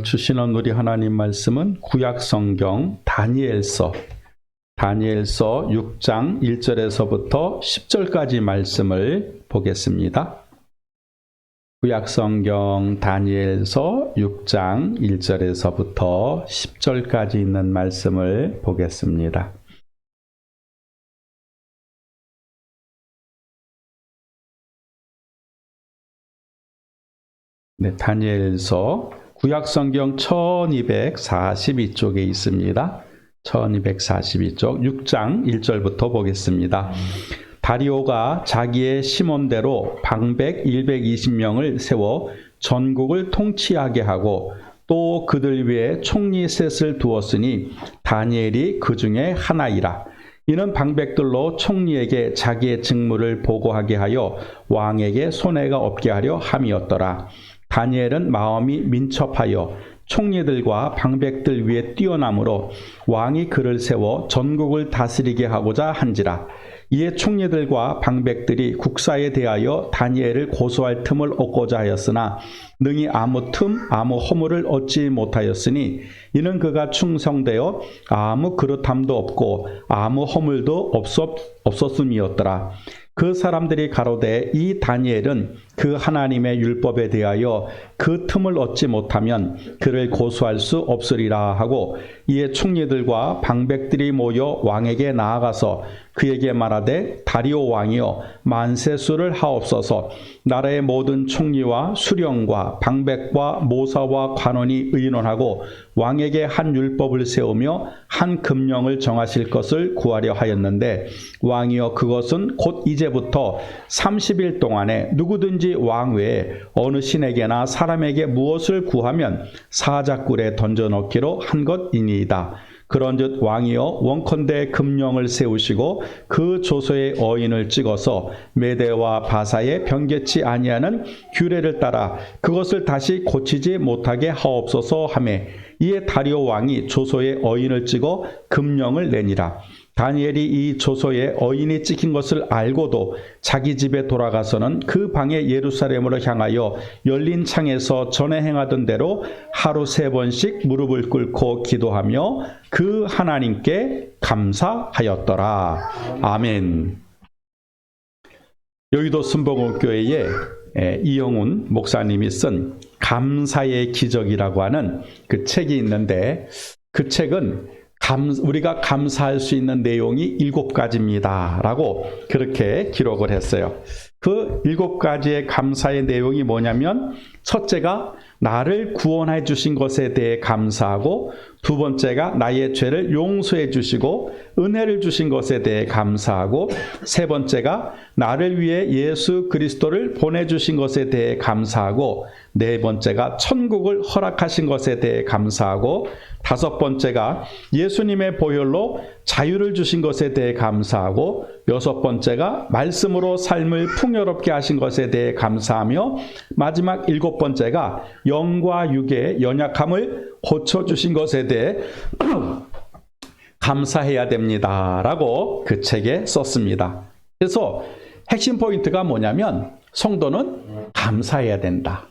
주시는 우리 하나님 말씀은 구약성경 다니엘서 6장 1절에서부터 10절까지 말씀을 보겠습니다. 구약성경 다니엘서 6장 1절에서부터 10절까지 있는 말씀을 보겠습니다. 네, 다니엘서 구약성경 1242쪽에 있습니다. 1242쪽 6장 1절부터 보겠습니다. 다리오가 자기의 시몬대로 방백 120명을 세워 전국을 통치하게 하고 또 그들 위에 총리 셋을 두었으니 다니엘이 그 중에 하나이라. 이는 방백들로 총리에게 자기의 직무를 보고하게 하여 왕에게 손해가 없게 하려 함이었더라. 다니엘은 마음이 민첩하여 총리들과 방백들 위에 뛰어나므로 왕이 그를 세워 전국을 다스리게 하고자 한지라. 이에 총리들과 방백들이 국사에 대하여 다니엘을 고소할 틈을 얻고자 하였으나 능히 아무 틈 아무 허물을 얻지 못하였으니 이는 그가 충성되어 아무 그릇함도 없고 아무 허물도 없었음이었더라. 그 사람들이 가로되 이 다니엘은 그 하나님의 율법에 대하여 그 틈을 얻지 못하면 그를 고소할 수 없으리라 하고, 이에 총리들과 방백들이 모여 왕에게 나아가서 그에게 말하되 다리오 왕이여 만세수를 하옵소서. 나라의 모든 총리와 수령과 방백과 모사와 관원이 의논하고 왕에게 한 율법을 세우며 한 금령을 정하실 것을 구하려 하였는데, 왕이여 그것은 곧 이제부터 30일 동안에 누구든지 왕 외에 어느 신에게나 사람에게 무엇을 구하면 사자굴에 던져넣기로 한 것이니이다. 그런즉 왕이여 원컨대 금령을 세우시고 그 조서의 어인을 찍어서 메대와 바사에 변개치 아니하는 규례를 따라 그것을 다시 고치지 못하게 하옵소서 하매, 이에 다리오 왕이 조서의 어인을 찍어 금령을 내니라. 다니엘이 이 조서에 어인이 찍힌 것을 알고도 자기 집에 돌아가서는 그 방에 예루살렘으로 향하여 열린 창에서 전에 행하던 대로 하루 3번씩 무릎을 꿇고 기도하며 그 하나님께 감사하였더라. 아멘. 여의도 순복음교회에 이영훈 목사님이 쓴 감사의 기적이라고 하는 그 책이 있는데, 그 책은 우리가 감사할 수 있는 내용이 7가지입니다 라고 그렇게 기록을 했어요. 그 7가지의 감사의 내용이 뭐냐면, 첫째가 나를 구원해 주신 것에 대해 감사하고, 두 번째가 나의 죄를 용서해 주시고 은혜를 주신 것에 대해 감사하고, 세 번째가 나를 위해 예수 그리스도를 보내주신 것에 대해 감사하고, 네 번째가 천국을 허락하신 것에 대해 감사하고, 다섯 번째가 예수님의 보혈로 자유를 주신 것에 대해 감사하고, 여섯 번째가 말씀으로 삶을 풍요롭게 하신 것에 대해 감사하며, 마지막 7번째가 영과 육의 연약함을 고쳐주신 것에 대해 감사해야 됩니다 라고 그 책에 썼습니다. 그래서 핵심 포인트가 뭐냐면, 성도는 감사해야 된다.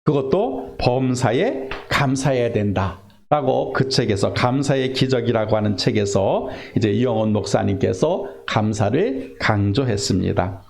그것도 범사에 감사해야 된다 라고 그 책에서, 감사의 기적이라고 하는 책에서 이제 이영훈 목사님께서 감사를 강조했습니다.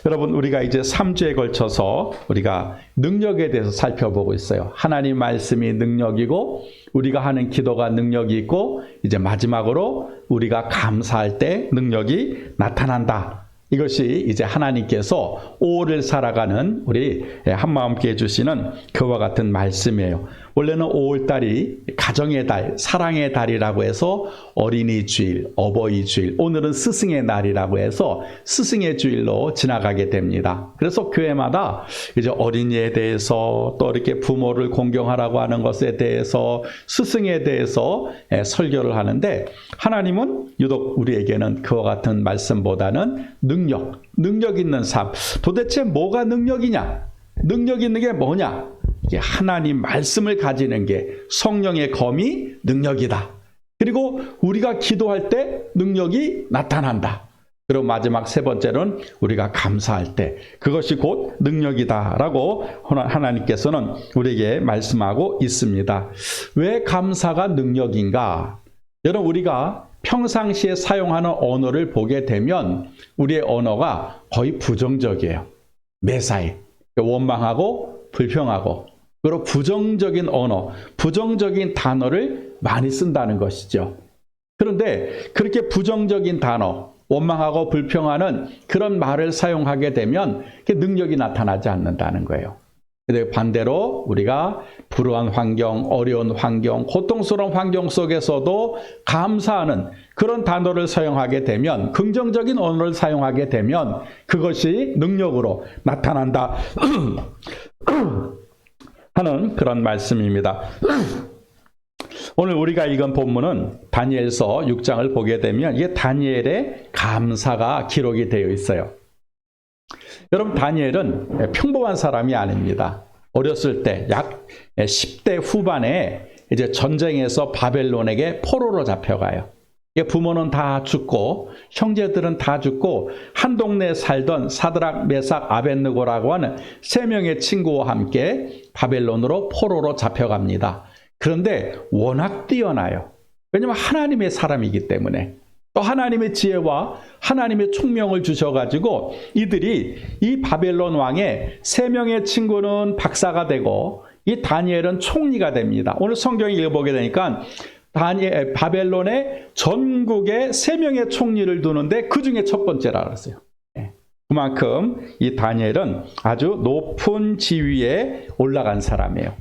여러분, 우리가 이제 3주에 걸쳐서 우리가 능력에 대해서 살펴보고 있어요. 하나님 말씀이 능력이고 우리가 하는 기도가 능력이 있고, 이제 마지막으로 우리가 감사할 때 능력이 나타난다. 이것이 이제 하나님께서 5월을 살아가는 우리 한마음께 해주시는 그와 같은 말씀이에요. 원래는 5월달이 가정의 달, 사랑의 달이라고 해서 어린이 주일, 어버이 주일, 오늘은 스승의 날이라고 해서 스승의 주일로 지나가게 됩니다. 그래서 교회마다 이제 어린이에 대해서, 또 이렇게 부모를 공경하라고 하는 것에 대해서, 스승에 대해서 설교를 하는데, 하나님은 유독 우리에게는 그와 같은 말씀보다는 능력 있는 삶. 도대체 뭐가 능력이냐? 능력 있는 게 뭐냐? 이게 하나님 말씀을 가지는 게, 성령의 검이 능력이다. 그리고 우리가 기도할 때 능력이 나타난다. 그리고 마지막 세 번째는 우리가 감사할 때 그것이 곧 능력이다라고 하나님께서는 우리에게 말씀하고 있습니다. 왜 감사가 능력인가? 여러분, 우리가 평상시에 사용하는 언어를 보게 되면 우리의 언어가 거의 부정적이에요. 매사에 원망하고 불평하고, 그리고 부정적인 언어, 부정적인 단어를 많이 쓴다는 것이죠. 그런데 그렇게 부정적인 단어, 원망하고 불평하는 그런 말을 사용하게 되면 능력이 나타나지 않는다는 거예요. 근데 반대로 우리가 불우한 환경, 어려운 환경, 고통스러운 환경 속에서도 감사하는 그런 단어를 사용하게 되면, 긍정적인 언어를 사용하게 되면 그것이 능력으로 나타난다 하는 그런 말씀입니다. 오늘 우리가 읽은 본문은 다니엘서 6장을 보게 되면 이게 다니엘의 감사가 기록이 되어 있어요. 여러분, 다니엘은 평범한 사람이 아닙니다. 어렸을 때 약 10대 후반에 이제 전쟁에서 바벨론에게 포로로 잡혀가요. 부모는 다 죽고 형제들은 다 죽고 한 동네에 살던 사드락, 메삭, 아벳느고라고 하는 3명의 친구와 함께 바벨론으로 포로로 잡혀갑니다. 그런데 워낙 뛰어나요. 왜냐하면 하나님의 사람이기 때문에. 또 하나님의 지혜와 하나님의 총명을 주셔가지고 이들이 이 바벨론 왕의 3명의 친구는 박사가 되고 이 다니엘은 총리가 됩니다. 오늘 성경을 읽어보게 되니까 바벨론의 전국에 3명의 총리를 두는데 그 중에 첫 번째라 그랬어요. 그만큼 이 다니엘은 아주 높은 지위에 올라간 사람이에요.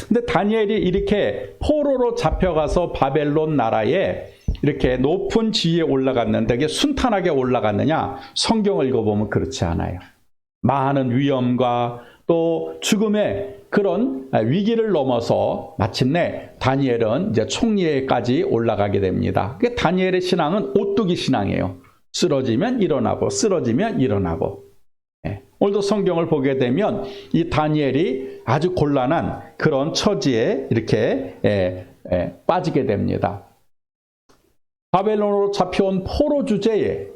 근데 다니엘이 이렇게 포로로 잡혀가서 바벨론 나라에 이렇게 높은 지위에 올라갔는데 이게 순탄하게 올라갔느냐? 성경을 읽어보면 그렇지 않아요. 많은 위험과 또 죽음의 그런 위기를 넘어서 마침내 다니엘은 이제 총리에까지 올라가게 됩니다. 다니엘의 신앙은 오뚜기 신앙이에요. 쓰러지면 일어나고 쓰러지면 일어나고. 오늘도 성경을 보게 되면 이 다니엘이 아주 곤란한 그런 처지에 이렇게 빠지게 됩니다. 바벨론으로 잡혀온 포로 주제에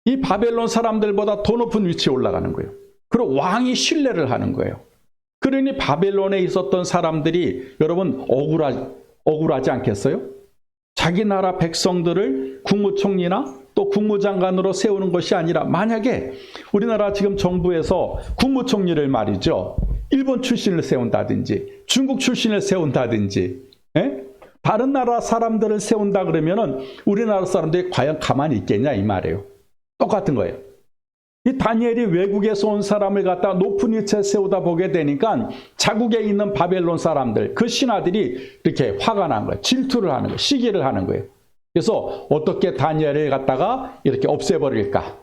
이 바벨론 사람들보다 더 높은 위치에 올라가는 거예요. 그리고 왕이 신뢰를 하는 거예요. 그러니 바벨론에 있었던 사람들이 여러분 억울하지 않겠어요? 자기 나라 백성들을 국무총리나 또 국무장관으로 세우는 것이 아니라, 만약에 우리나라 지금 정부에서 국무총리를 말이죠, 일본 출신을 세운다든지 중국 출신을 세운다든지 다른 나라 사람들을 세운다 그러면은 우리나라 사람들이 과연 가만히 있겠냐 이 말이에요. 똑같은 거예요. 이 다니엘이 외국에서 온 사람을 갖다 높은 위치에 세우다 보게 되니까 자국에 있는 바벨론 사람들, 그 신하들이 이렇게 화가 난 거예요. 질투를 하는 거예요. 시기를 하는 거예요. 그래서 어떻게 다니엘을 갖다가 이렇게 없애버릴까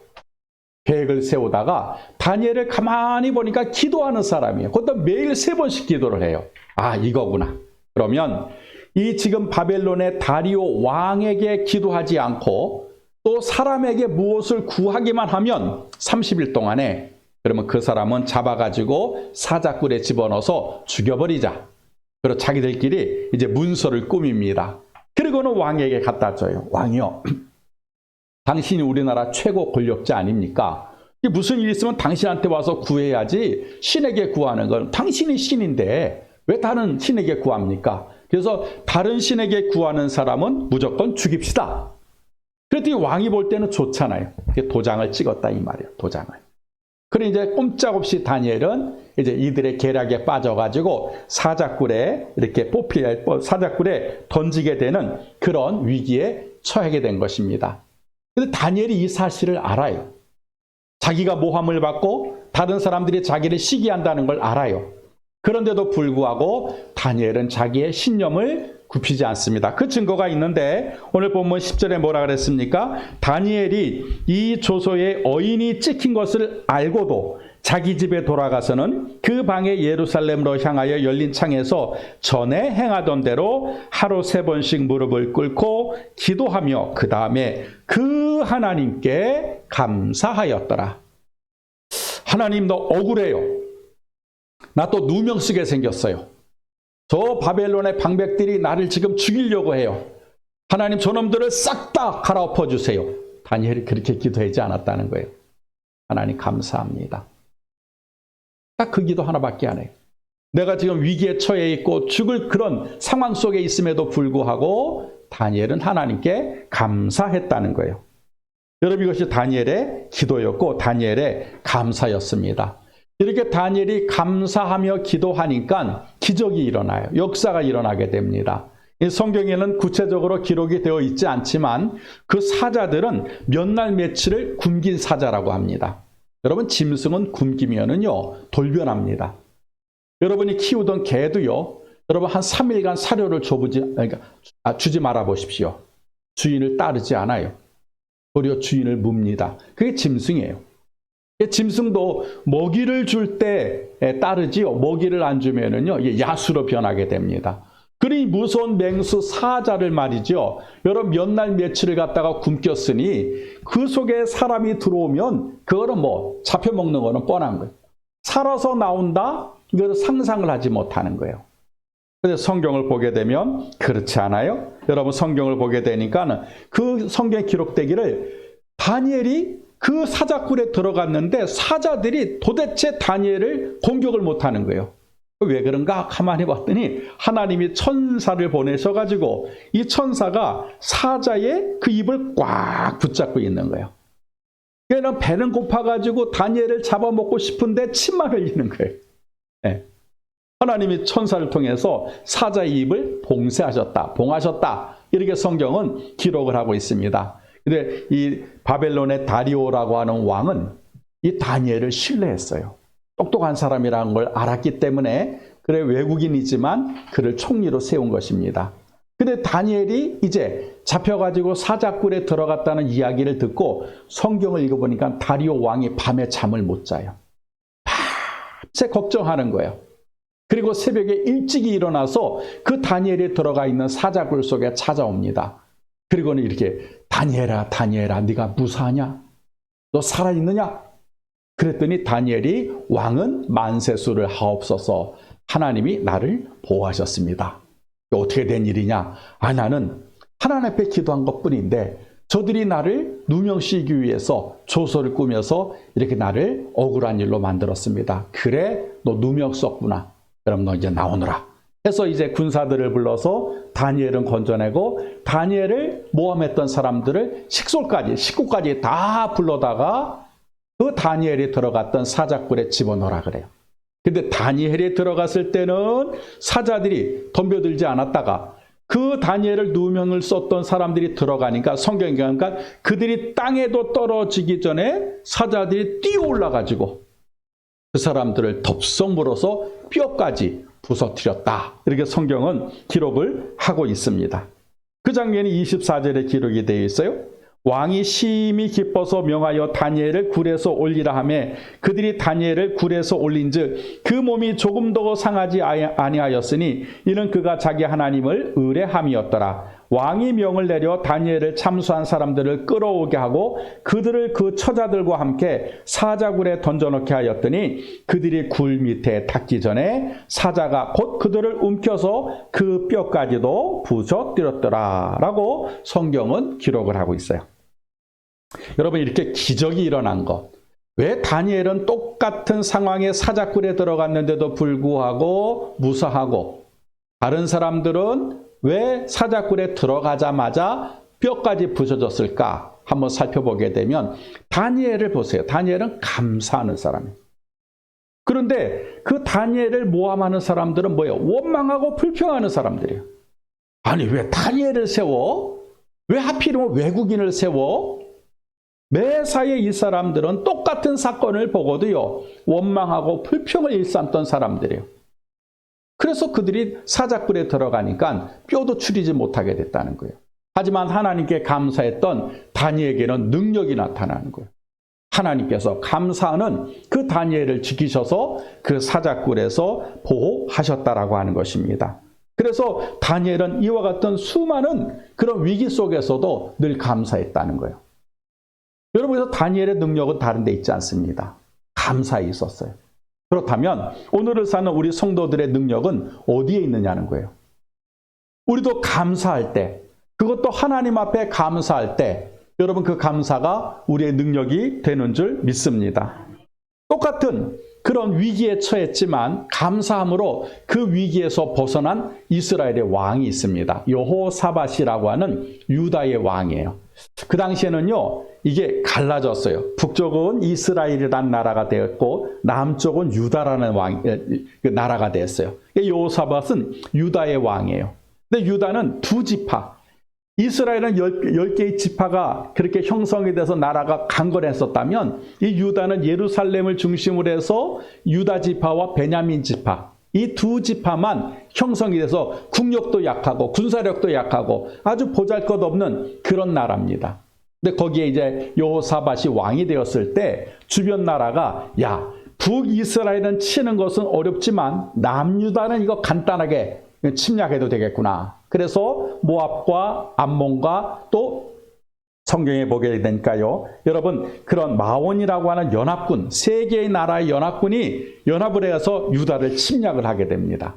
계획을 세우다가, 다니엘을 가만히 보니까 기도하는 사람이에요. 그것도 매일 3번씩 기도를 해요. 아, 이거구나. 그러면 이 지금 바벨론의 다리오 왕에게 기도하지 않고 또 사람에게 무엇을 구하기만 하면 30일 동안에, 그러면 그 사람은 잡아가지고 사자굴에 집어넣어서 죽여버리자. 그리고 자기들끼리 이제 문서를 꾸밉니다. 그리고는 왕에게 갖다 줘요. 왕이요, 당신이 우리나라 최고 권력자 아닙니까? 무슨 일 있으면 당신한테 와서 구해야지, 신에게 구하는 건, 당신이 신인데 왜 다른 신에게 구합니까? 그래서 다른 신에게 구하는 사람은 무조건 죽입시다. 그랬더니 왕이 볼 때는 좋잖아요. 도장을 찍었다 이 말이에요. 도장을. 그래 이제 꼼짝없이 다니엘은 이제 이들의 계략에 빠져가지고 사자굴에 이렇게 사자굴에 던지게 되는 그런 위기에 처하게 된 것입니다. 근데 다니엘이 이 사실을 알아요. 자기가 모함을 받고 다른 사람들이 자기를 시기한다는 걸 알아요. 그런데도 불구하고 다니엘은 자기의 신념을 굽히지 않습니다. 그 증거가 있는데 오늘 본문 10절에 뭐라 그랬습니까? 다니엘이 이 조서에 어인이 찍힌 것을 알고도 자기 집에 돌아가서는 그 방에 예루살렘으로 향하여 열린 창에서 전에 행하던 대로 하루 3번씩 무릎을 꿇고 기도하며 그 다음에 그 하나님께 감사하였더라. 하나님, 너 억울해요. 나 또 누명 쓰게 생겼어요. 저 바벨론의 방백들이 나를 지금 죽이려고 해요. 하나님, 저놈들을 싹 다 갈아엎어 주세요. 다니엘이 그렇게 기도하지 않았다는 거예요. 하나님 감사합니다. 딱 그 기도 하나밖에 안 해요. 내가 지금 위기에 처해 있고 죽을 그런 상황 속에 있음에도 불구하고 다니엘은 하나님께 감사했다는 거예요. 여러분, 이것이 다니엘의 기도였고 다니엘의 감사였습니다. 이렇게 다니엘이 감사하며 기도하니까 기적이 일어나요. 역사가 일어나게 됩니다. 이 성경에는 구체적으로 기록이 되어 있지 않지만 그 사자들은 몇 날 며칠을 굶긴 사자라고 합니다. 여러분, 짐승은 굶기면은요 돌변합니다. 여러분이 키우던 개도요, 여러분 한 3일간 사료를 주지 말아 보십시오. 주인을 따르지 않아요. 도리어 주인을 뭅니다. 그게 짐승이에요. 짐승도 먹이를 줄 때 따르지요. 먹이를 안 주면은요 야수로 변하게 됩니다. 그러니 무서운 맹수 사자를 말이죠. 여러분 몇 날 며칠을 갖다가 굶겼으니 그 속에 사람이 들어오면 그거는 뭐 잡혀먹는 거는 뻔한 거예요. 살아서 나온다? 이걸 상상을 하지 못하는 거예요. 그런데 성경을 보게 되면 그렇지 않아요? 여러분 성경을 보게 되니까 그 성경에 기록되기를 다니엘이 그 사자굴에 들어갔는데 사자들이 도대체 다니엘을 공격을 못하는 거예요. 왜 그런가 가만히 봤더니 하나님이 천사를 보내셔가지고 이 천사가 사자의 그 입을 꽉 붙잡고 있는 거예요. 그러니까 배는 고파가지고 다니엘을 잡아먹고 싶은데 침만 흘리는 거예요. 네. 하나님이 천사를 통해서 사자의 입을 봉하셨다. 이렇게 성경은 기록을 하고 있습니다. 근데 이 바벨론의 다리오라고 하는 왕은 이 다니엘을 신뢰했어요. 똑똑한 사람이라는 걸 알았기 때문에 그래 외국인이지만 그를 총리로 세운 것입니다. 근데 다니엘이 이제 잡혀가지고 사자굴에 들어갔다는 이야기를 듣고 성경을 읽어보니까 다리오 왕이 밤에 잠을 못 자요. 밤새 걱정하는 거예요. 그리고 새벽에 일찍이 일어나서 그 다니엘이 들어가 있는 사자굴 속에 찾아옵니다. 그리고는 이렇게 다니엘아 네가 무사하냐? 너 살아있느냐? 그랬더니 다니엘이 왕은 만세수를 하옵소서, 하나님이 나를 보호하셨습니다. 어떻게 된 일이냐? 나는 하나님 앞에 기도한 것뿐인데 저들이 나를 누명씌우기 위해서 조소를 꾸며서 이렇게 나를 억울한 일로 만들었습니다. 그래, 너 누명 썼구나. 그럼 너 이제 나오너라. 해서 이제 군사들을 불러서 다니엘은 건져내고 다니엘을 모함했던 사람들을 식구까지 다 불러다가 그 다니엘이 들어갔던 사자굴에 집어넣으라 그래요. 근데 다니엘이 들어갔을 때는 사자들이 덤벼들지 않았다가 그 다니엘을 누명을 썼던 사람들이 들어가니까 성경에 가니까 그들이 땅에도 떨어지기 전에 사자들이 뛰어 올라가지고 그 사람들을 덥석 물어서 뼈까지 부서뜨렸다. 이렇게 성경은 기록을 하고 있습니다. 그 장면이 24절에 기록이 되어 있어요. 왕이 심히 기뻐서 명하여 다니엘을 굴에서 올리라 하며 그들이 다니엘을 굴에서 올린즉 그 몸이 조금도 상하지 아니하였으니 이는 그가 자기 하나님을 의뢰함이었더라. 왕이 명을 내려 다니엘을 참수한 사람들을 끌어오게 하고 그들을 그 처자들과 함께 사자굴에 던져놓게 하였더니 그들이 굴 밑에 닿기 전에 사자가 곧 그들을 움켜서 그 뼈까지도 부서뜨렸더라 라고 성경은 기록을 하고 있어요. 여러분, 이렇게 기적이 일어난 것, 왜 다니엘은 똑같은 상황에 사자굴에 들어갔는데도 불구하고 무사하고 다른 사람들은 왜 사자굴에 들어가자마자 뼈까지 부서졌을까 한번 살펴보게 되면 다니엘을 보세요. 다니엘은 감사하는 사람이에요. 그런데 그 다니엘을 모함하는 사람들은 뭐예요? 원망하고 불평하는 사람들이에요. 아니 왜 다니엘을 세워? 왜 하필이면 외국인을 세워? 매사에 이 사람들은 똑같은 사건을 보고도요 원망하고 불평을 일삼던 사람들이에요. 그래서 그들이 사자굴에 들어가니까 뼈도 추리지 못하게 됐다는 거예요. 하지만 하나님께 감사했던 다니엘에게는 능력이 나타나는 거예요. 하나님께서 감사하는 그 다니엘을 지키셔서 그 사자굴에서 보호하셨다라고 하는 것입니다. 그래서 다니엘은 이와 같은 수많은 그런 위기 속에서도 늘 감사했다는 거예요. 여러분, 그래서 다니엘의 능력은 다른 데 있지 않습니다. 감사에 있었어요. 그렇다면 오늘을 사는 우리 성도들의 능력은 어디에 있느냐는 거예요. 우리도 감사할 때, 그것도 하나님 앞에 감사할 때 여러분 그 감사가 우리의 능력이 되는 줄 믿습니다. 똑같은 그런 위기에 처했지만 감사함으로 그 위기에서 벗어난 이스라엘의 왕이 있습니다. 여호사밧이라고 하는 유다의 왕이에요. 그 당시에는요, 이게 갈라졌어요. 북쪽은 이스라엘이라는 나라가 되었고 남쪽은 유다라는 나라가 되었어요. 여호사밧은 유다의 왕이에요. 근데 유다는 두 지파, 이스라엘은 10개의 지파가 그렇게 형성이 돼서 나라가 강건했었다면 이 유다는 예루살렘을 중심으로 해서 유다 지파와 베냐민 지파, 이 두 지파만 형성이 돼서 국력도 약하고 군사력도 약하고 아주 보잘것없는 그런 나라입니다. 근데 거기에 이제 여호사밧이 왕이 되었을 때 주변 나라가 야, 북이스라엘은 치는 것은 어렵지만 남유다는 이거 간단하게 침략해도 되겠구나. 그래서 모압과 암몬과 또 성경에 보게 되니까요. 여러분 그런 마온이라고 하는 연합군, 세 개의 나라의 연합군이 연합을 해서 유다를 침략을 하게 됩니다.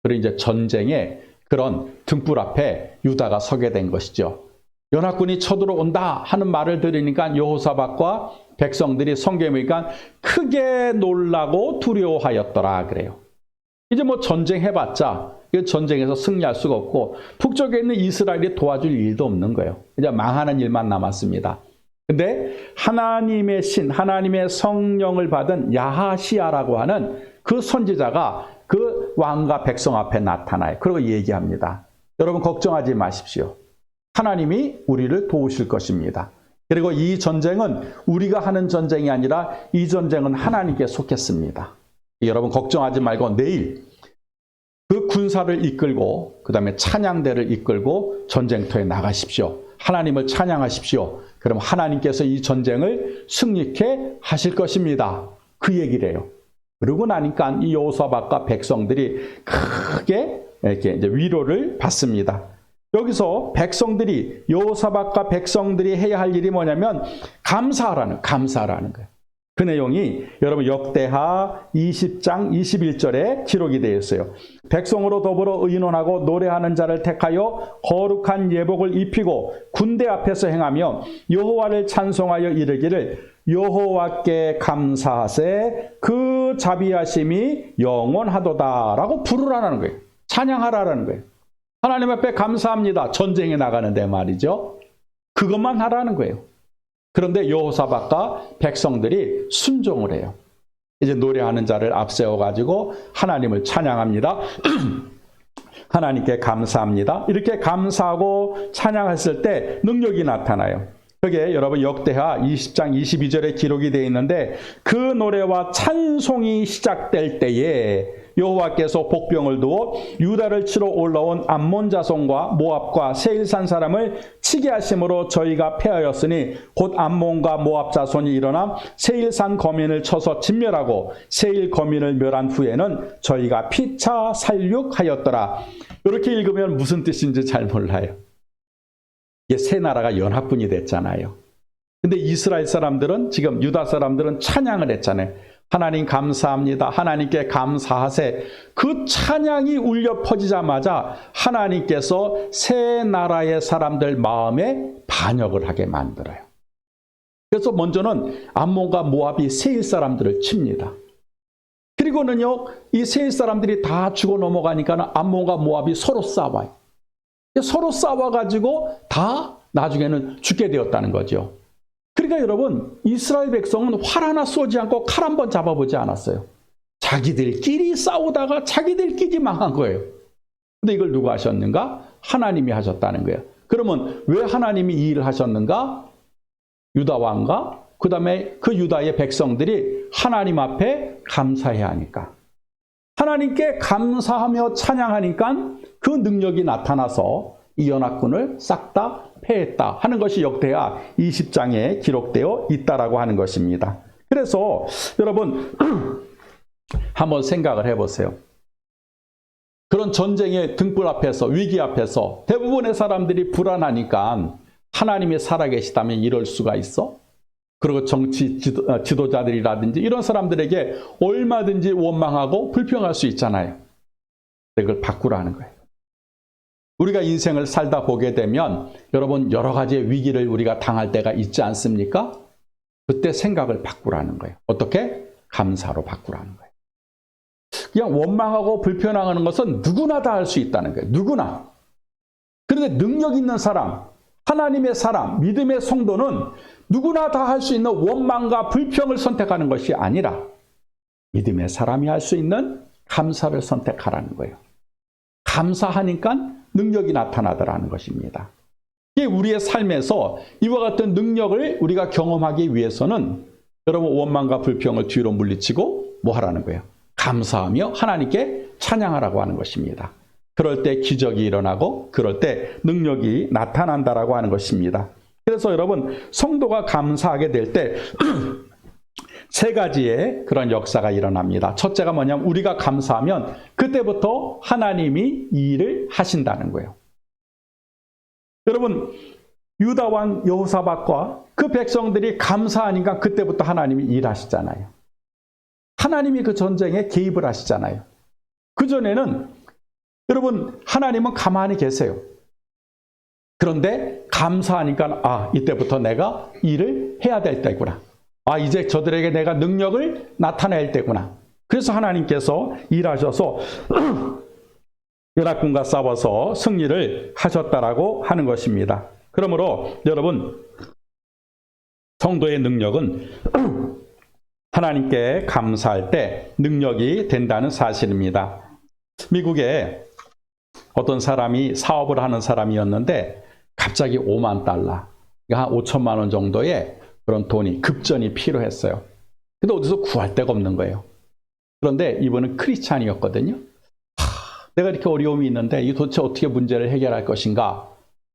그리고 이제 전쟁에 그런 등불 앞에 유다가 서게 된 것이죠. 연합군이 쳐들어온다 하는 말을 들으니까 여호사밧과 백성들이 성경에 보니까 크게 놀라고 두려워하였더라 그래요. 이제 뭐 전쟁해봤자 전쟁에서 승리할 수가 없고 북쪽에 있는 이스라엘이 도와줄 일도 없는 거예요. 이제 망하는 일만 남았습니다. 근데 하나님의 신, 하나님의 성령을 받은 야하시야라고 하는 그 선지자가 그 왕과 백성 앞에 나타나요. 그리고 얘기합니다. 여러분 걱정하지 마십시오. 하나님이 우리를 도우실 것입니다. 그리고 이 전쟁은 우리가 하는 전쟁이 아니라 이 전쟁은 하나님께 속했습니다. 여러분 걱정하지 말고 내일 그 군사를 이끌고 그 다음에 찬양대를 이끌고 전쟁터에 나가십시오. 하나님을 찬양하십시오. 그럼 하나님께서 이 전쟁을 승리케 하실 것입니다. 그 얘기를 해요. 그러고 나니까 이 여호사밧과 백성들이 크게 이렇게 이제 위로를 받습니다. 여기서 백성들이 여호사밧과 백성들이 해야 할 일이 뭐냐면 감사하라는 거예요. 그 내용이 여러분 역대하 20장 21절에 기록이 되어 있어요. 백성으로 더불어 의논하고 노래하는 자를 택하여 거룩한 예복을 입히고 군대 앞에서 행하며 여호와를 찬송하여 이르기를 여호와께 감사하세 그 자비하심이 영원하도다라고 부르라는 거예요. 찬양하라는 거예요. 하나님 앞에 감사합니다. 전쟁에 나가는데 말이죠. 그것만 하라는 거예요. 그런데 여호사밧과 백성들이 순종을 해요. 이제 노래하는 자를 앞세워가지고 하나님을 찬양합니다. 하나님께 감사합니다. 이렇게 감사하고 찬양했을 때 능력이 나타나요. 그게 여러분 역대하 20장 22절에 기록이 되어 있는데 그 노래와 찬송이 시작될 때에 여호와께서 복병을 두어 유다를 치러 올라온 암몬 자손과 모압과 세일산 사람을 치게 하심으로 저희가 패하였으니 곧 암몬과 모압 자손이 일어나 세일산 거민을 쳐서 진멸하고 세일 거민을 멸한 후에는 저희가 피차 살육하였더라. 이렇게 읽으면 무슨 뜻인지 잘 몰라요. 이게 세 나라가 연합군이 됐잖아요. 근데 이스라엘 사람들은 지금 유다 사람들은 찬양을 했잖아요. 하나님 감사합니다. 하나님께 감사하세. 그 찬양이 울려 퍼지자마자 하나님께서 세 나라의 사람들 마음에 반역을 하게 만들어요. 그래서 먼저는 암몬과 모압이 세일 사람들을 칩니다. 그리고는요, 이 세일 사람들이 다 죽어 넘어가니까 암몬과 모압이 서로 싸워요. 서로 싸워가지고 다 나중에는 죽게 되었다는 거죠. 그러니까 여러분 이스라엘 백성은 활 하나 쏘지 않고 칼 한 번 잡아보지 않았어요. 자기들끼리 싸우다가 자기들끼리 망한 거예요. 근데 이걸 누가 하셨는가? 하나님이 하셨다는 거예요. 그러면 왜 하나님이 이 일을 하셨는가? 유다 왕과 그 다음에 그 유다의 백성들이 하나님 앞에 감사해야 하니까. 하나님께 감사하며 찬양하니까 그 능력이 나타나서 이 연합군을 싹 다 패했다 하는 것이 역대하 20장에 기록되어 있다라고 하는 것입니다. 그래서 여러분 한번 생각을 해보세요. 그런 전쟁의 등불 앞에서 위기 앞에서 대부분의 사람들이 불안하니까 하나님이 살아계시다면 이럴 수가 있어? 그리고 정치 지도자들이라든지 이런 사람들에게 얼마든지 원망하고 불평할 수 있잖아요. 그걸 바꾸라는 거예요. 우리가 인생을 살다 보게 되면 여러분 여러 가지의 위기를 우리가 당할 때가 있지 않습니까? 그때 생각을 바꾸라는 거예요. 어떻게? 감사로 바꾸라는 거예요. 그냥 원망하고 불평하는 것은 누구나 다 할 수 있다는 거예요. 누구나. 그런데 능력 있는 사람, 하나님의 사람, 믿음의 성도는 누구나 다 할 수 있는 원망과 불평을 선택하는 것이 아니라 믿음의 사람이 할 수 있는 감사를 선택하라는 거예요. 감사하니까 능력이 나타나더라는 것입니다. 이게 우리의 삶에서 이와 같은 능력을 우리가 경험하기 위해서는 여러분 원망과 불평을 뒤로 물리치고 뭐 하라는 거예요? 감사하며 하나님께 찬양하라고 하는 것입니다. 그럴 때 기적이 일어나고 그럴 때 능력이 나타난다라고 하는 것입니다. 그래서 여러분 성도가 감사하게 될 때 세 가지의 그런 역사가 일어납니다. 첫째가 뭐냐면 우리가 감사하면 그때부터 하나님이 이 일을 하신다는 거예요. 여러분 유다 왕 여호사밧과 그 백성들이 감사하니까 그때부터 하나님이 일하시잖아요. 하나님이 그 전쟁에 개입을 하시잖아요. 그전에는 여러분 하나님은 가만히 계세요. 그런데 감사하니까 이때부터 내가 일을 해야 될 때구나. 이제 저들에게 내가 능력을 나타낼 때구나. 그래서 하나님께서 일하셔서 연합군과 싸워서 승리를 하셨다라고 하는 것입니다. 그러므로 여러분 성도의 능력은 하나님께 감사할 때 능력이 된다는 사실입니다. 미국에 어떤 사람이 사업을 하는 사람이었는데 갑자기 5만 달러, 한 5천만 원 정도의 그런 돈이 급전이 필요했어요. 근데 어디서 구할 데가 없는 거예요. 그런데 이분은 크리스찬이었거든요. 내가 이렇게 어려움이 있는데 이 도대체 어떻게 문제를 해결할 것인가?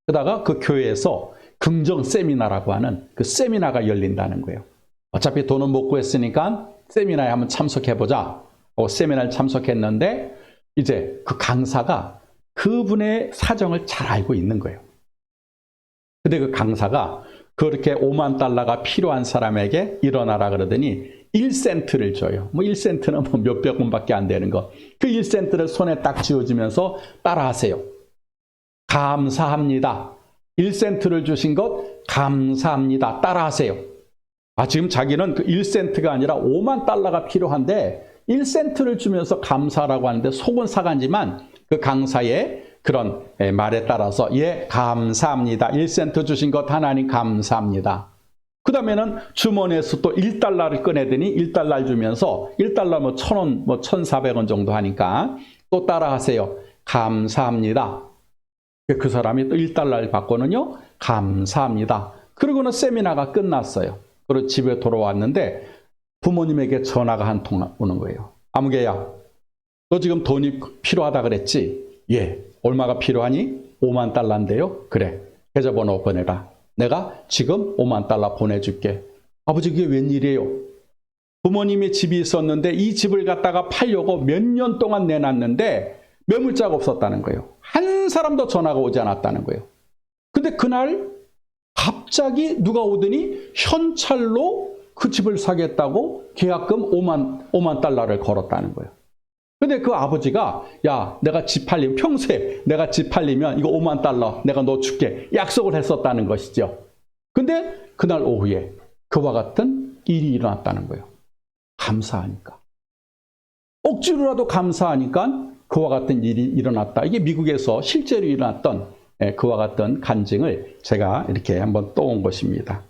그러다가 그 교회에서 긍정 세미나라고 하는 그 세미나가 열린다는 거예요. 어차피 돈은 못 구했으니까 세미나에 한번 참석해보자. 세미나를 참석했는데 이제 그 강사가 그분의 사정을 잘 알고 있는 거예요. 근데 그 강사가 그렇게 5만 달러가 필요한 사람에게 일어나라 그러더니 1센트를 줘요. 1센트는 몇백 원밖에 안 되는 거. 그 1센트를 손에 딱 쥐어주면서 따라하세요. 감사합니다. 1센트를 주신 것 감사합니다. 따라하세요. 지금 자기는 그 1센트가 아니라 5만 달러가 필요한데 1센트를 주면서 감사라고 하는데 속은 사간지만 그 강사의 그런 말에 따라서 감사합니다. 1센트 주신 것 하나님 감사합니다. 그 다음에는 주머니에서 또 1달러를 꺼내더니 1달러를 주면서 1달러 1,000원, 1,400원 정도 하니까 또 따라하세요. 감사합니다. 그 사람이 또 1달러를 받고는요. 감사합니다. 그러고는 세미나가 끝났어요. 그리고 집에 돌아왔는데 부모님에게 전화가 한 통 오는 거예요. 아무개야, 너 지금 돈이 필요하다 그랬지? 얼마가 필요하니? 5만 달러인데요. 그래, 계좌번호 보내라. 내가 지금 5만 달러 보내줄게. 아버지 그게 웬일이에요? 부모님의 집이 있었는데 이 집을 갖다가 팔려고 몇 년 동안 내놨는데 매물자가 없었다는 거예요. 한 사람도 전화가 오지 않았다는 거예요. 근데 그날 갑자기 누가 오더니 현찰로 그 집을 사겠다고 계약금 5만 달러를 걸었다는 거예요. 근데 그 아버지가 내가 집 팔리면 평소에 내가 집 팔리면 이거 5만 달러 내가 너 줄게 약속을 했었다는 것이죠. 근데 그날 오후에 그와 같은 일이 일어났다는 거예요. 감사하니까. 억지로라도 감사하니까 그와 같은 일이 일어났다. 이게 미국에서 실제로 일어났던 그와 같은 간증을 제가 이렇게 한번 떠온 것입니다.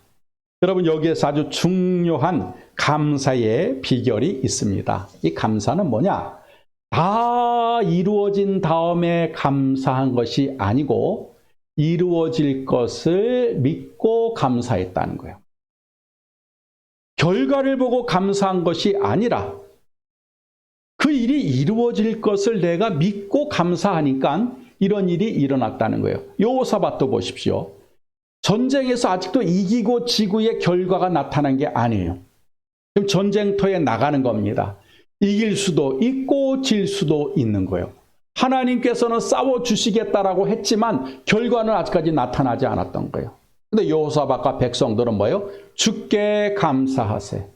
여러분 여기에서 아주 중요한 감사의 비결이 있습니다. 이 감사는 뭐냐? 다 이루어진 다음에 감사한 것이 아니고 이루어질 것을 믿고 감사했다는 거예요. 결과를 보고 감사한 것이 아니라 그 일이 이루어질 것을 내가 믿고 감사하니까 이런 일이 일어났다는 거예요. 여호사밧도 보십시오. 전쟁에서 아직도 이기고 지고의 결과가 나타난 게 아니에요. 지금 전쟁터에 나가는 겁니다. 이길 수도 있고 질 수도 있는 거예요. 하나님께서는 싸워주시겠다라고 했지만 결과는 아직까지 나타나지 않았던 거예요. 근데 여호사밧과 백성들은 뭐예요? 주께 감사하세.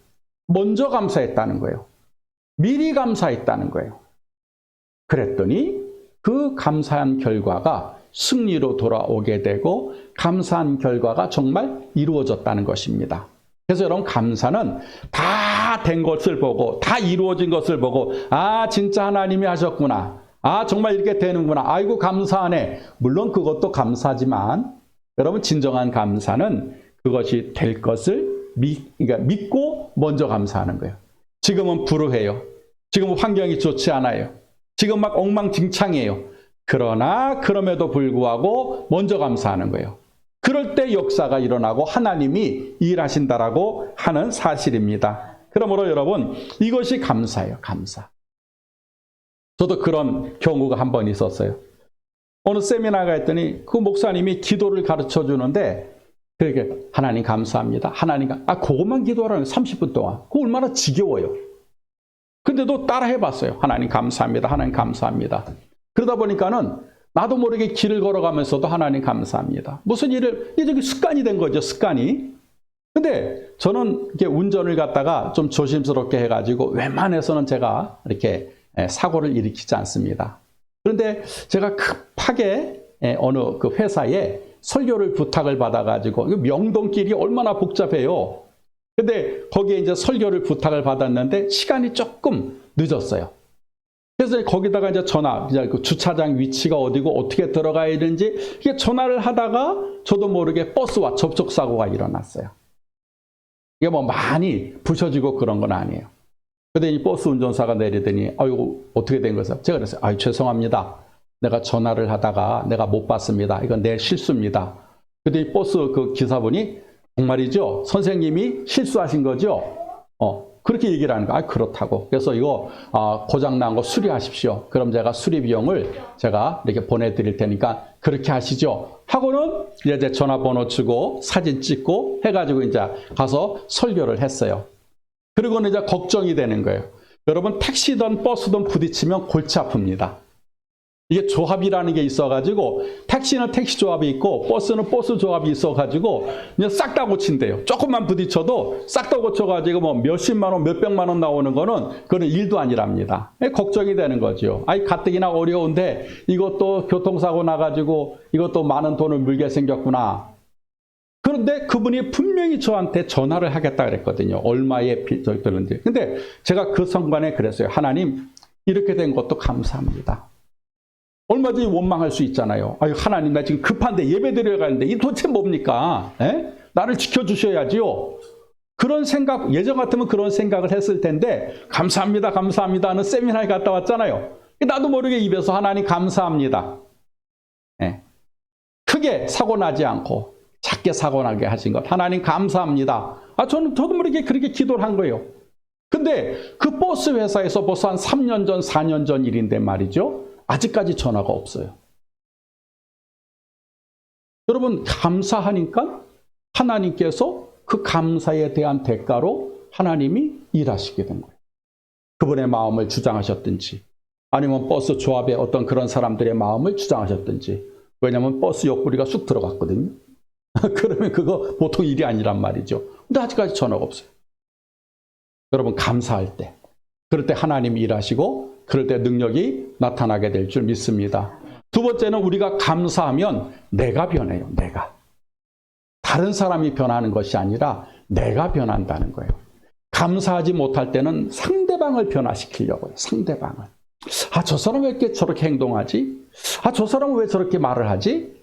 먼저 감사했다는 거예요. 미리 감사했다는 거예요. 그랬더니 그 감사한 결과가 승리로 돌아오게 되고 감사한 결과가 정말 이루어졌다는 것입니다. 그래서 여러분, 감사는 다 된 것을 보고, 다 이루어진 것을 보고, 아, 진짜 하나님이 하셨구나. 아, 정말 이렇게 되는구나. 아이고, 감사하네. 물론 그것도 감사지만 여러분, 진정한 감사는 그것이 될 것을 그러니까 믿고 먼저 감사하는 거예요. 지금은 불우해요. 지금은 환경이 좋지 않아요. 지금 막 엉망진창이에요. 그러나 그럼에도 불구하고 먼저 감사하는 거예요. 그럴 때 역사가 일어나고 하나님이 일하신다라고 하는 사실입니다. 그러므로 여러분, 이것이 감사예요. 감사. 저도 그런 경우가 한 번 있었어요. 어느 세미나가 했더니 그 목사님이 기도를 가르쳐 주는데, 그렇게 하나님 감사합니다. 하나님 그것만 기도하라는 30분 동안. 그거 얼마나 지겨워요. 근데도 따라 해봤어요. 하나님 감사합니다. 하나님 감사합니다. 그러다 보니까는 나도 모르게 길을 걸어가면서도 하나님 감사합니다. 무슨 일을, 이게 습관이 된 거죠. 습관이. 근데 저는 이렇게 운전을 갖다가 좀 조심스럽게 해가지고 웬만해서는 제가 이렇게 사고를 일으키지 않습니다. 그런데 제가 급하게 어느 그 회사에 설교를 부탁을 받아가지고, 명동길이 얼마나 복잡해요. 근데 거기에 이제 설교를 부탁을 받았는데 시간이 조금 늦었어요. 그래서 거기다가 이제 그 주차장 위치가 어디고 어떻게 들어가야 되는지 이게 전화를 하다가 저도 모르게 버스와 접촉사고가 일어났어요. 이게 뭐 많이 부셔지고 그런 건 아니에요. 근데 이 버스 운전사가 내리더니, 아이고, 어떻게 된 거죠? 제가 그랬어요. 아유, 죄송합니다. 내가 전화를 하다가 내가 못 받습니다. 이건 내 실수입니다. 근데 이 버스 그 기사분이, 정말이죠? 선생님이 실수하신 거죠? 그렇게 얘기를 하는 거예요. 아, 그렇다고. 그래서 이거 고장난 거 수리하십시오. 그럼 제가 수리 비용을 제가 이렇게 보내드릴 테니까 그렇게 하시죠. 하고는 이제 전화번호 주고 사진 찍고 해가지고 이제 가서 설교를 했어요. 그리고는 이제 걱정이 되는 거예요. 여러분, 택시든 버스든 부딪히면 골치 아픕니다. 이게 조합이라는 게 있어가지고, 택시는 택시 조합이 있고 버스는 버스 조합이 있어가지고 그냥 싹 다 고친대요. 조금만 부딪혀도 싹 다 고쳐가지고 뭐 몇십만 원, 몇백만 원 나오는 거는 그건 일도 아니랍니다. 걱정이 되는 거죠. 아이, 가뜩이나 어려운데 이것도 교통사고 나가지고 이것도 많은 돈을 물게 생겼구나. 그런데 그분이 분명히 저한테 전화를 하겠다 그랬거든요. 얼마에 들었는지. 근데 제가 그 순간에 그랬어요. 하나님, 이렇게 된 것도 감사합니다. 얼마든지 원망할 수 있잖아요. 아유, 하나님, 나 지금 급한데 예배 드려야 가는데 이 도대체 뭡니까? 나를 지켜주셔야지요. 그런 생각, 예전 같으면 그런 생각을 했을 텐데, 감사합니다, 감사합니다 하는 세미나에 갔다 왔잖아요. 나도 모르게 입에서 하나님 감사합니다. 크게 사고 나지 않고 작게 사고 나게 하신 것, 하나님 감사합니다. 저도 모르게 그렇게 기도를 한 거예요. 근데 그 버스 회사에서 벌써 한 3년 전, 4년 전 일인데 말이죠. 아직까지 전화가 없어요. 여러분, 감사하니까 하나님께서 그 감사에 대한 대가로 하나님이 일하시게 된 거예요. 그분의 마음을 주장하셨든지, 아니면 버스 조합의 어떤 그런 사람들의 마음을 주장하셨든지. 왜냐하면 버스 옆구리가 쑥 들어갔거든요. 그러면 그거 보통 일이 아니란 말이죠. 근데 아직까지 전화가 없어요. 여러분, 감사할 때, 그럴 때 하나님이 일하시고 그럴 때 능력이 나타나게 될 줄 믿습니다. 두 번째는, 우리가 감사하면 내가 변해요. 내가. 다른 사람이 변하는 것이 아니라 내가 변한다는 거예요. 감사하지 못할 때는 상대방을 변화시키려고 해요. 상대방을. 저 사람 왜 이렇게 저렇게 행동하지? 저 사람은 왜 저렇게 말을 하지?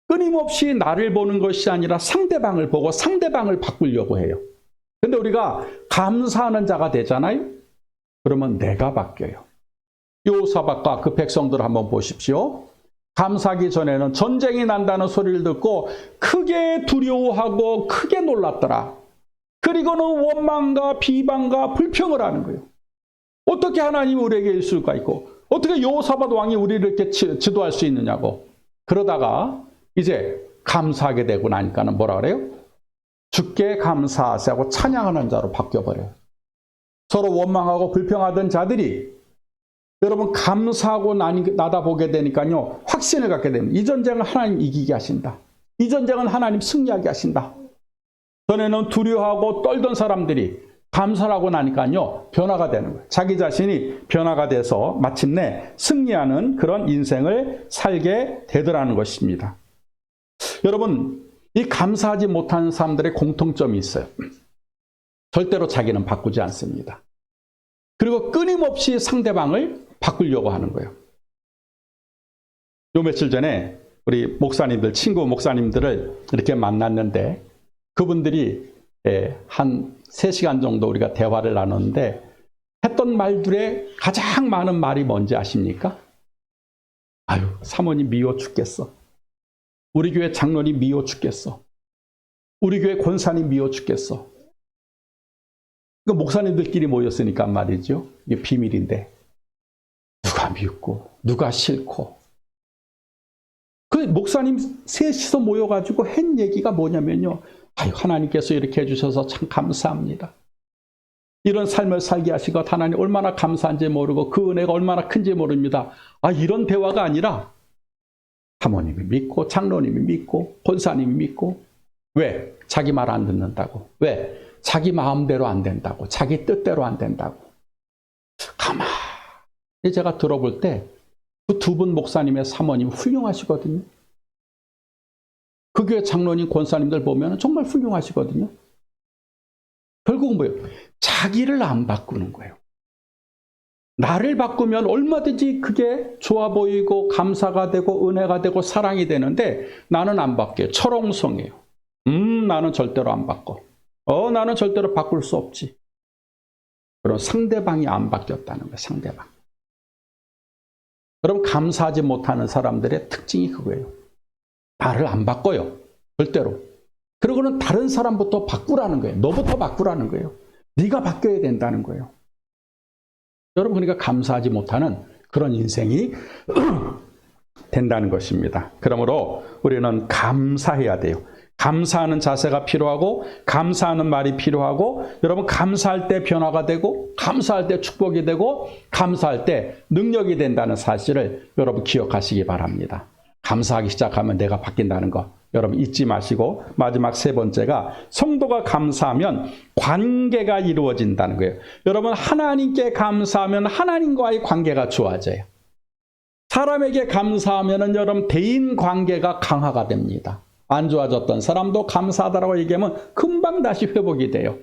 끊임없이 나를 보는 것이 아니라 상대방을 보고 상대방을 바꾸려고 해요. 근데 우리가 감사하는 자가 되잖아요? 그러면 내가 바뀌어요. 여호사밧과 그 백성들 한번 보십시오. 감사하기 전에는 전쟁이 난다는 소리를 듣고 크게 두려워하고 크게 놀랐더라. 그리고는 원망과 비방과 불평을 하는 거예요. 어떻게 하나님이 우리에게 있을 수가 있고, 어떻게 여호사밧 왕이 우리를 이렇게 지도할 수 있느냐고. 그러다가 이제 감사하게 되고 나니까는 뭐라 그래요? 주께 감사하세요 찬양하는 자로 바뀌어버려요. 서로 원망하고 불평하던 자들이 여러분, 감사하고 나다 보게 되니까요, 확신을 갖게 됩니다. 이 전쟁은 하나님 이기게 하신다. 이 전쟁은 하나님 승리하게 하신다. 전에는 두려워하고 떨던 사람들이 감사하고 나니까요, 변화가 되는 거예요. 자기 자신이 변화가 돼서 마침내 승리하는 그런 인생을 살게 되더라는 것입니다. 여러분, 이 감사하지 못하는 사람들의 공통점이 있어요. 절대로 자기는 바꾸지 않습니다. 그리고 끊임없이 상대방을 바꾸려고 하는 거예요. 요 며칠 전에 우리 목사님들, 친구 목사님들을 이렇게 만났는데 그분들이 한 3시간 정도 우리가 대화를 나눴는데 했던 말들의 가장 많은 말이 뭔지 아십니까? 아유, 사모님 미워 죽겠어. 우리 교회 장로님 미워 죽겠어. 우리 교회 권사님 미워 죽겠어. 목사님들끼리 모였으니까 말이죠. 이게 비밀인데 누가 미웠고 누가 싫고 그 목사님 셋이서 모여가지고 한 얘기가 뭐냐면요. 아유, 하나님께서 이렇게 해주셔서 참 감사합니다. 이런 삶을 살게 하시고 하나님 얼마나 감사한지 모르고 그 은혜가 얼마나 큰지 모릅니다. 아, 이런 대화가 아니라 사모님이 믿고 장로님이 믿고 권사님이 믿고 왜? 자기 말 안 듣는다고. 왜? 자기 마음대로 안 된다고. 자기 뜻대로 안 된다고. 가만히 제가 들어볼 때 그 두 분 목사님의 사모님 훌륭하시거든요. 그 교회 장로님 권사님들 보면 정말 훌륭하시거든요. 결국은 뭐예요? 자기를 안 바꾸는 거예요. 나를 바꾸면 얼마든지 그게 좋아 보이고 감사가 되고 은혜가 되고 사랑이 되는데 나는 안 바뀌어요. 철옹성이에요. 나는 절대로 안 바꿔. 나는 절대로 바꿀 수 없지. 그럼 상대방이 안 바뀌었다는 거예요. 상대방. 여러분, 감사하지 못하는 사람들의 특징이 그거예요. 나를 안 바꿔요. 절대로. 그리고는 다른 사람부터 바꾸라는 거예요. 너부터 바꾸라는 거예요. 네가 바뀌어야 된다는 거예요. 여러분, 그러니까 감사하지 못하는 그런 인생이 된다는 것입니다. 그러므로 우리는 감사해야 돼요. 감사하는 자세가 필요하고 감사하는 말이 필요하고 여러분 감사할 때 변화가 되고 감사할 때 축복이 되고 감사할 때 능력이 된다는 사실을 여러분 기억하시기 바랍니다. 감사하기 시작하면 내가 바뀐다는 거 여러분 잊지 마시고 마지막 3번째가 성도가 감사하면 관계가 이루어진다는 거예요. 여러분 하나님께 감사하면 하나님과의 관계가 좋아져요. 사람에게 감사하면 여러분 대인 관계가 강화가 됩니다. 안 좋아졌던 사람도 감사하다라고 얘기하면 금방 다시 회복이 돼요.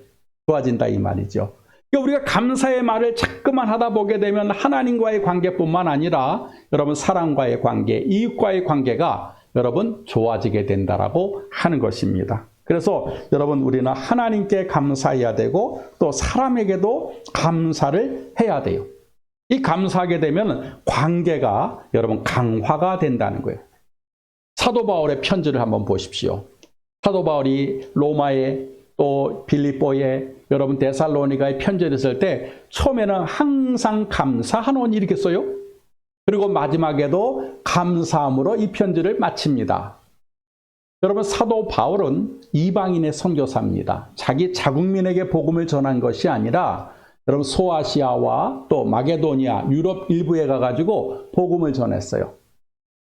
좋아진다 이 말이죠. 그러니까 우리가 감사의 말을 자꾸만 하다 보게 되면 하나님과의 관계뿐만 아니라 여러분 사람과의 관계, 이웃과의 관계가 여러분 좋아지게 된다라고 하는 것입니다. 그래서 여러분 우리는 하나님께 감사해야 되고 또 사람에게도 감사를 해야 돼요. 이 감사하게 되면 관계가 여러분 강화가 된다는 거예요. 사도 바울의 편지를 한번 보십시오. 사도 바울이 로마에 또 빌립보에 여러분 데살로니가에 편지를 쓸 때 처음에는 항상 감사하노니 이렇게 써요. 그리고 마지막에도 감사함으로 이 편지를 마칩니다. 여러분 사도 바울은 이방인의 선교사입니다. 자기 자국민에게 복음을 전한 것이 아니라 여러분 소아시아와 또 마게도니아 유럽 일부에 가가지고 복음을 전했어요.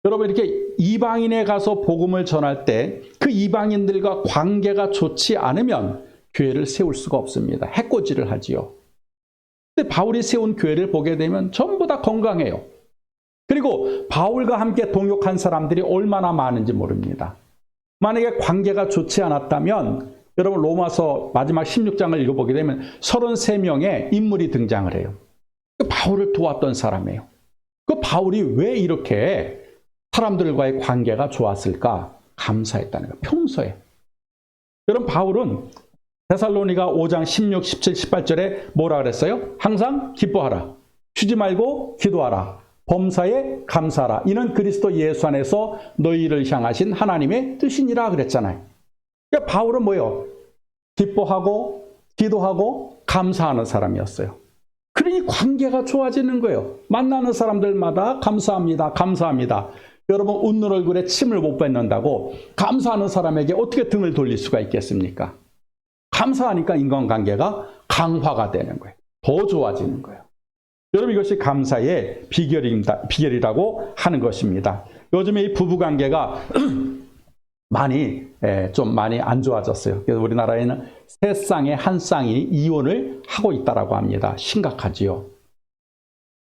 여러분 이렇게 이방인에 가서 복음을 전할 때 그 이방인들과 관계가 좋지 않으면 교회를 세울 수가 없습니다. 해코지를 하지요. 근데 바울이 세운 교회를 보게 되면 전부 다 건강해요. 그리고 바울과 함께 동역한 사람들이 얼마나 많은지 모릅니다. 만약에 관계가 좋지 않았다면 여러분 로마서 마지막 16장을 읽어보게 되면 33명의 인물이 등장을 해요. 바울을 도왔던 사람이에요. 그 바울이 왜 이렇게 사람들과의 관계가 좋았을까? 감사했다는 거예요. 평소에. 여러분 바울은 데살로니가 5장 16, 17, 18절에 뭐라 그랬어요? 항상 기뻐하라. 쉬지 말고 기도하라. 범사에 감사하라. 이는 그리스도 예수 안에서 너희를 향하신 하나님의 뜻이니라 그랬잖아요. 그러니까 바울은 뭐예요? 기뻐하고 기도하고 감사하는 사람이었어요. 그러니 관계가 좋아지는 거예요. 만나는 사람들마다 감사합니다. 감사합니다. 여러분 웃는 얼굴에 침을 못 뱉는다고 감사하는 사람에게 어떻게 등을 돌릴 수가 있겠습니까? 감사하니까 인간관계가 강화가 되는 거예요. 더 좋아지는 거예요. 여러분 이것이 감사의 비결이라고 하는 것입니다. 요즘에 이 부부관계가 좀 많이 안 좋아졌어요. 그래서 우리나라에는 3쌍의 1쌍이 이혼을 하고 있다라고 합니다. 심각하지요.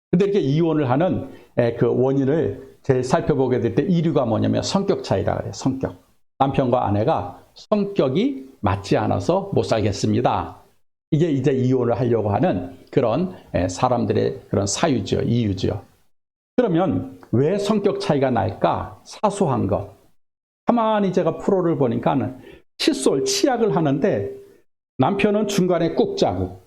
근데 이렇게 이혼을 하는 그 원인을 제일 살펴보게 될 때 이유가 뭐냐면 성격 차이라 그래요. 성격. 남편과 아내가 성격이 맞지 않아서 못 살겠습니다. 이게 이제 이혼을 하려고 하는 그런 사람들의 그런 사유죠. 이유죠. 그러면 왜 성격 차이가 날까? 사소한 것. 가만히 제가 프로를 보니까는 칫솔, 치약을 하는데 남편은 중간에 꾹 짜고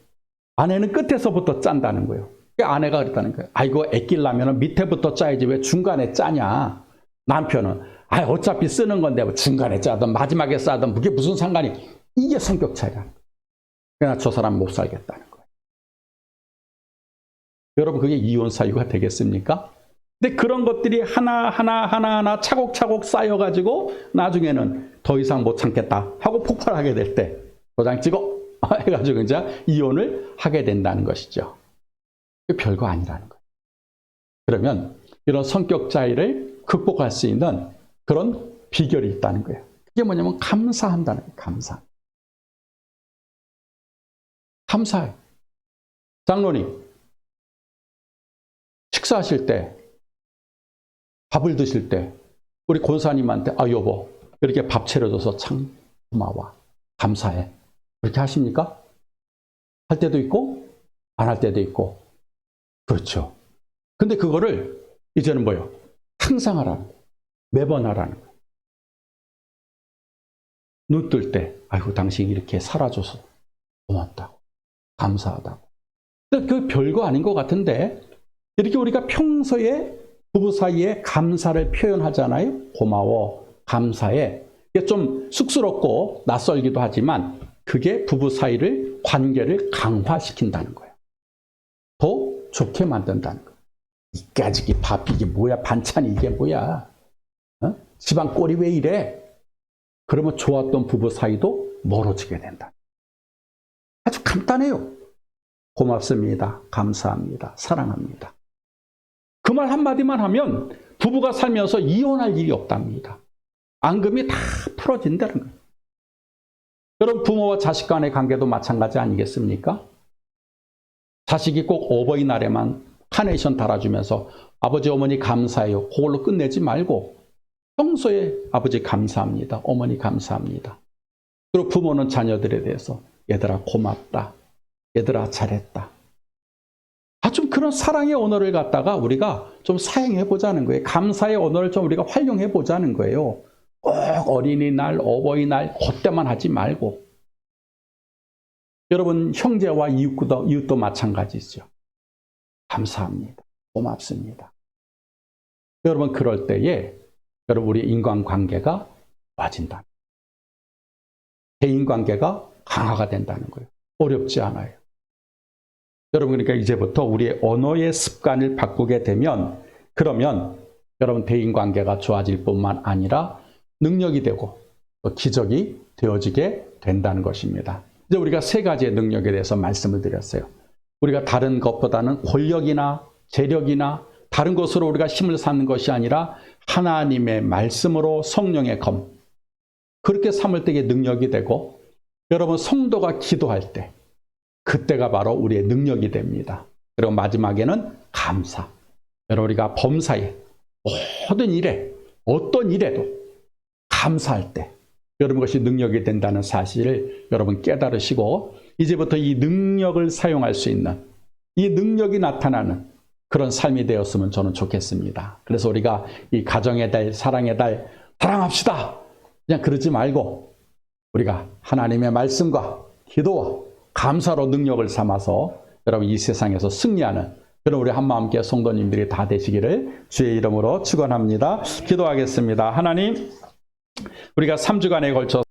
아내는 끝에서부터 짠다는 거예요. 아내가 그랬다는 거예요. 아이고, 애끼려면 밑에부터 짜야지 왜 중간에 짜냐. 남편은 어차피 쓰는 건데 뭐 중간에 짜든 마지막에 짜든 그게 무슨 상관이. 이게 성격 차이라는 거예요. 그러나 저 사람 못 살겠다는 거예요. 여러분, 그게 이혼 사유가 되겠습니까? 근데 그런 것들이 하나 차곡차곡 쌓여가지고 나중에는 더 이상 못 참겠다 하고 폭발하게 될 때 도장 찍어 해가지고 이제 이혼을 하게 된다는 것이죠. 별거 아니라는 거예요. 그러면 이런 성격 차이를 극복할 수 있는 그런 비결이 있다는 거예요. 그게 뭐냐면 감사한다는 거예요. 감사해요. 장로님, 식사하실 때, 밥을 드실 때 우리 권사님한테 여보, 이렇게 밥 차려줘서 참 고마워, 감사해, 그렇게 하십니까? 할 때도 있고 안 할 때도 있고. 그렇죠. 근데 그거를 이제는 뭐예요? 항상 하라는 거예요. 매번 하라는 거예요. 눈 뜰 때 아이고, 당신이 이렇게 살아줘서 고맙다고, 감사하다고. 근데 그 별거 아닌 것 같은데 이렇게 우리가 평소에 부부 사이에 감사를 표현하잖아요. 고마워, 감사해. 이게 좀 쑥스럽고 낯설기도 하지만 그게 부부 사이를, 관계를 강화시킨다는 거예요. 더 좋게 만든다는 거예요. 이까짓 밥, 이게 뭐야, 반찬이 이게 뭐야, 집안 꼴이 왜 이래? 그러면 좋았던 부부 사이도 멀어지게 된다. 아주 간단해요. 고맙습니다, 감사합니다, 사랑합니다. 그 말 한마디만 하면 부부가 살면서 이혼할 일이 없답니다. 앙금이 다 풀어진다는 거예요. 여러분, 부모와 자식 간의 관계도 마찬가지 아니겠습니까? 자식이 꼭 어버이날에만 카네이션 달아주면서 아버지, 어머니 감사해요, 그걸로 끝내지 말고 평소에 아버지 감사합니다, 어머니 감사합니다. 그리고 부모는 자녀들에 대해서 얘들아 고맙다, 얘들아 잘했다. 좀 그런 사랑의 언어를 갖다가 우리가 좀 사용해 보자는 거예요. 감사의 언어를 좀 우리가 활용해 보자는 거예요. 꼭 어린이날, 어버이날 그때만 하지 말고. 여러분, 형제와 이웃도 마찬가지죠. 감사합니다, 고맙습니다. 여러분, 그럴 때에 여러분, 우리 인간관계가 좋아진다. 대인관계가 강화가 된다는 거예요. 어렵지 않아요. 여러분, 그러니까 이제부터 우리의 언어의 습관을 바꾸게 되면, 그러면 여러분, 대인관계가 좋아질 뿐만 아니라 능력이 되고 또 기적이 되어지게 된다는 것입니다. 이제 우리가 3가지의 능력에 대해서 말씀을 드렸어요. 우리가 다른 것보다는 권력이나 재력이나 다른 것으로 우리가 힘을 쌓는 것이 아니라 하나님의 말씀으로, 성령의 검, 그렇게 삼을 때에 능력이 되고, 여러분, 성도가 기도할 때 그때가 바로 우리의 능력이 됩니다. 그리고 마지막에는 감사. 여러분, 우리가 범사에 모든 일에, 어떤 일에도 감사할 때 여러분, 것이 능력이 된다는 사실을 여러분 깨달으시고 이제부터 이 능력을 사용할 수 있는, 이 능력이 나타나는 그런 삶이 되었으면 저는 좋겠습니다. 그래서 우리가 이 가정의 달, 사랑의 달, 사랑합시다, 그냥 그러지 말고 우리가 하나님의 말씀과 기도와 감사로 능력을 삼아서 여러분, 이 세상에서 승리하는 그런 우리 한마음교회 성도님들이 다 되시기를 주의 이름으로 축원합니다. 기도하겠습니다. 하나님, 우리가 3주간에 걸쳐